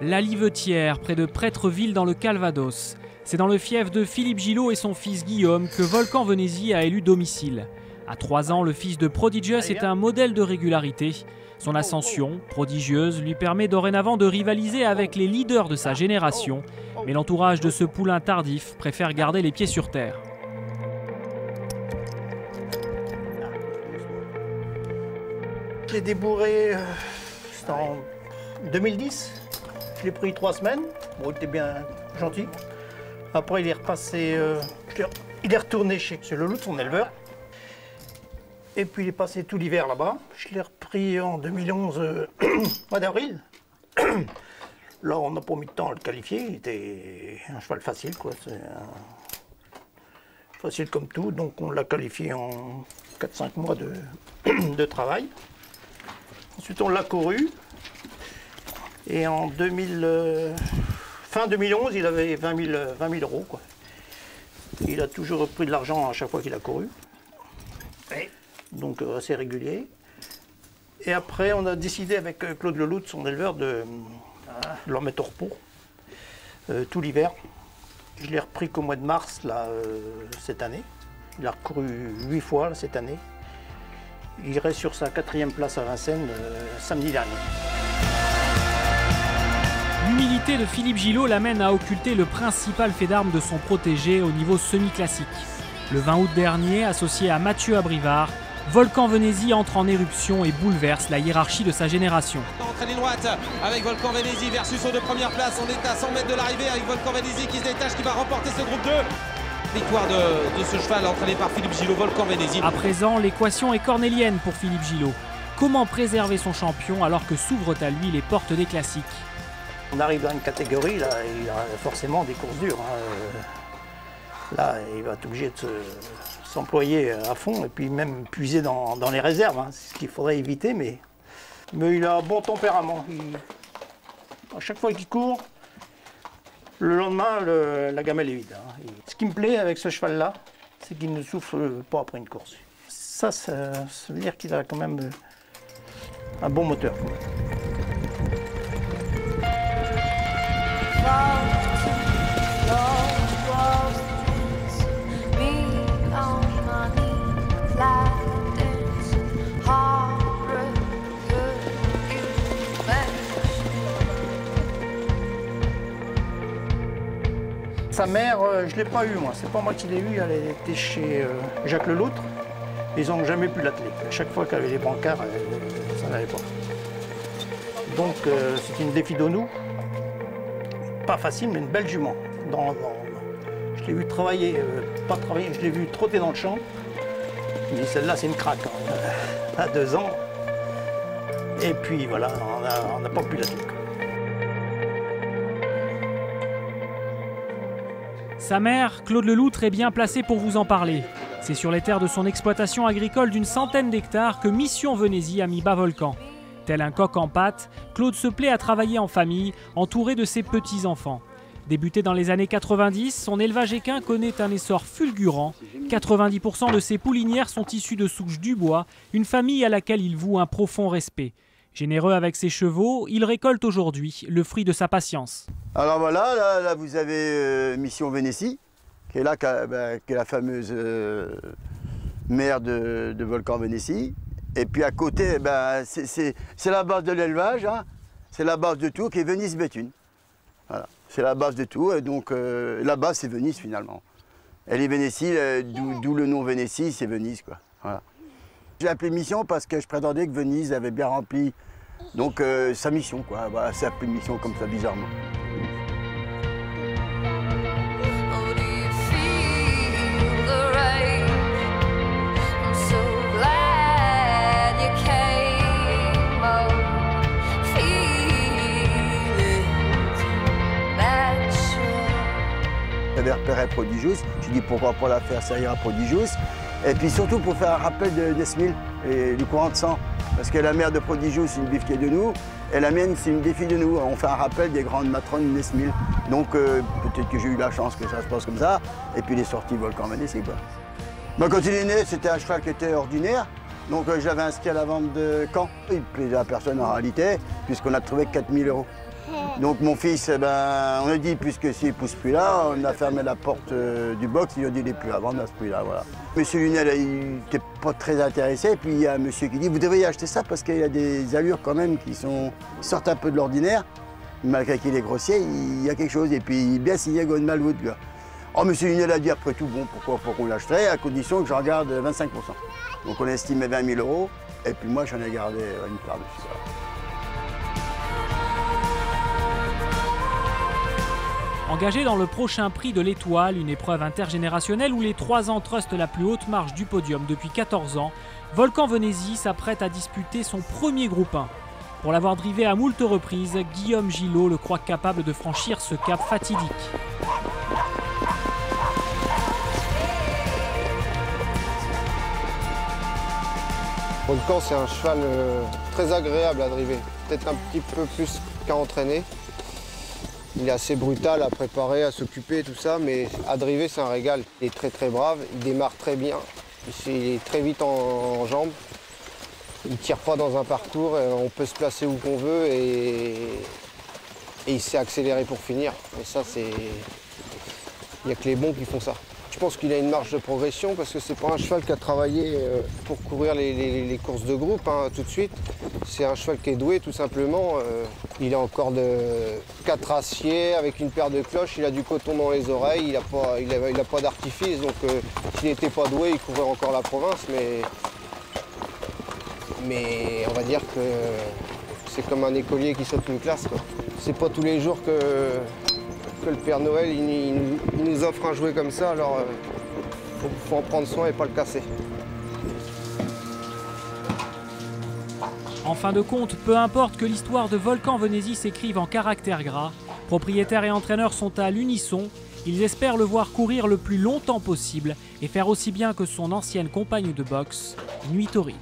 La Livetière, près de Prêtreville dans le Calvados. C'est dans le fief de Philippe Gillot et son fils Guillaume que Volcan Venezi a élu domicile. À 3 ans, le fils de Prodigious est un modèle de régularité. Son ascension, prodigieuse, lui permet dorénavant de rivaliser avec les leaders de sa génération. Mais l'entourage de ce poulain tardif préfère garder les pieds sur terre. Je l'ai débourré c'était en 2010. Je l'ai pris 3 semaines. Bon, il était bien gentil. Après, il est repassé. Il est retourné chez Leloup, son éleveur. Et puis, il est passé tout l'hiver là-bas. Je l'ai repris en 2011, mois d'avril. Là, on n'a pas mis de temps à le qualifier. Il était un cheval facile, quoi. Facile comme tout. Donc, on l'a qualifié en 4-5 mois de travail. Ensuite, on l'a couru. Et en fin 2011, il avait 20 000 euros, quoi. Il a toujours repris de l'argent à chaque fois qu'il a couru. Donc assez régulier. Et après, on a décidé avec Claude Leloup, son éleveur, de le remettre au repos tout l'hiver. Je l'ai repris qu'au mois de mars, là, cette année. Il a recouru 8 fois là, cette année. Il reste sur sa 4e place à Vincennes samedi dernier. L'humilité de Philippe Gillot l'amène à occulter le principal fait d'armes de son protégé au niveau semi-classique. Le 20 août dernier, associé à Mathieu Abrivard, Volcan Venezi entre en éruption et bouleverse la hiérarchie de sa génération. Entraîné droite avec Volcan Venezi versus aux 2 premières places. On est à 100 mètres de l'arrivée avec Volcan Venezi qui se détache, qui va remporter ce groupe 2. Victoire de ce cheval entraîné par Philippe Gillot, Volcan Venezi. À présent, l'équation est cornélienne pour Philippe Gillot. Comment préserver son champion alors que s'ouvrent à lui les portes des classiques? On arrive dans une catégorie, là, il a forcément des courses dures. Là, il va être obligé de s'employer à fond et puis même puiser dans les réserves. C'est ce qu'il faudrait éviter, mais il a un bon tempérament. À chaque fois qu'il court, le lendemain, la gamelle est vide. Ce qui me plaît avec ce cheval-là, c'est qu'il ne souffle pas après une course. Ça veut dire qu'il a quand même un bon moteur. Sa mère, je ne l'ai pas eue, moi. C'est pas moi qui l'ai eue, elle était chez Jacques Leloutre. Ils n'ont jamais pu l'atteler. À chaque fois qu'elle avait les brancards, ça n'allait pas. Donc, c'est une défi d'Onou. Pas facile, mais une belle jument. Je l'ai vu travailler, pas travailler, je l'ai vu trotter dans le champ. Je me dis, celle-là, c'est une craque. À 2 ans. Et puis, voilà, on n'a pas pu l'atteler. Sa mère, Claude Leloutre, est bien placée pour vous en parler. C'est sur les terres de son exploitation agricole d'une centaine d'hectares que Mission Venezi a mis bas Volcan. Tel un coq en pâte, Claude se plaît à travailler en famille, entouré de ses petits-enfants. Débuté dans les années 90, son élevage équin connaît un essor fulgurant. 90% de ses poulinières sont issues de souches du bois, une famille à laquelle il voue un profond respect. Généreux avec ses chevaux, il récolte aujourd'hui le fruit de sa patience. Alors voilà, là vous avez Mission Venezi, qui est là, qui est la fameuse mère de Volcan Venezi. Et puis à côté, c'est la base de l'élevage, c'est la base de tout, qui est Venise-Béthune. Voilà, c'est la base de tout, et donc la base c'est Venise finalement. Elle est Venezi, d'où le nom Venezi, c'est Venise, quoi. Voilà. J'ai appelé Mission parce que je prétendais que Venise avait bien rempli donc, sa mission, quoi. Voilà, c'est appelé Mission comme ça, bizarrement. J'avais repéré Prodigious, je dis pourquoi pas la faire, ça ira Prodigious. Et puis surtout pour faire un rappel de Nesmil et du courant de sang. Parce que la mère de Prodigious, c'est une bifquée de nous, et la mienne, c'est une défi de nous. On fait un rappel des grandes matrones Nesmil. Donc peut-être que j'ai eu la chance que ça se passe comme ça. Et puis il est sorti Volcan Venezi, quoi. Quand il est né, c'était un cheval qui était ordinaire. Donc je l'avais inscrit à la vente de Caen. Il ne plaisait à personne en réalité, puisqu'on a trouvé 4 000 €. Donc mon fils, on a dit, puisque s'il ne pousse plus là, on a fermé la porte du box, il a dit il n'est plus à vendre à ce prix-là. Voilà. Monsieur Lunel, il n'était pas très intéressé, et puis il y a un monsieur qui dit vous devriez acheter ça parce qu'il y a des allures quand même qui sortent un peu de l'ordinaire. Malgré qu'il est grossier, il y a quelque chose, et puis il est bien signé Gone Malwood. Oh, monsieur Lunel a dit après tout, bon, pourquoi on l'achèterait, à condition que j'en garde 25%. Donc on estimait 20 000 €, et puis moi j'en ai gardé une part dessus. Voilà. Engagé dans le prochain prix de l'Étoile, une épreuve intergénérationnelle où les 3 ans trustent la plus haute marche du podium depuis 14 ans, Volcan Venezi s'apprête à disputer son premier groupe 1. Pour l'avoir drivé à moult reprises, Guillaume Gillot le croit capable de franchir ce cap fatidique. Volcan, c'est un cheval très agréable à driver, peut-être un petit peu plus qu'à entraîner. Il est assez brutal à préparer, à s'occuper, tout ça, mais à driver, c'est un régal. Il est très très brave, il démarre très bien, il est très vite en jambes. Il ne tire pas dans un parcours, on peut se placer où qu'on veut et il sait accélérer pour finir. Et ça, il n'y a que les bons qui font ça. Je pense qu'il a une marge de progression parce que c'est pas un cheval qui a travaillé pour courir les courses de groupe tout de suite. C'est un cheval qui est doué tout simplement. Il a encore 4 aciers avec une paire de cloches, il a du coton dans les oreilles, il a pas d'artifice. Donc s'il n'était pas doué, il couvrait encore la province. Mais on va dire que c'est comme un écolier qui saute une classe. C'est pas tous les jours que le Père Noël il nous offre un jouet comme ça, alors faut en prendre soin et pas le casser. En fin de compte, peu importe que l'histoire de Volcan Venezi s'écrive en caractères gras, propriétaires et entraîneurs sont à l'unisson, ils espèrent le voir courir le plus longtemps possible et faire aussi bien que son ancienne compagne de boxe, Nuit Horrible.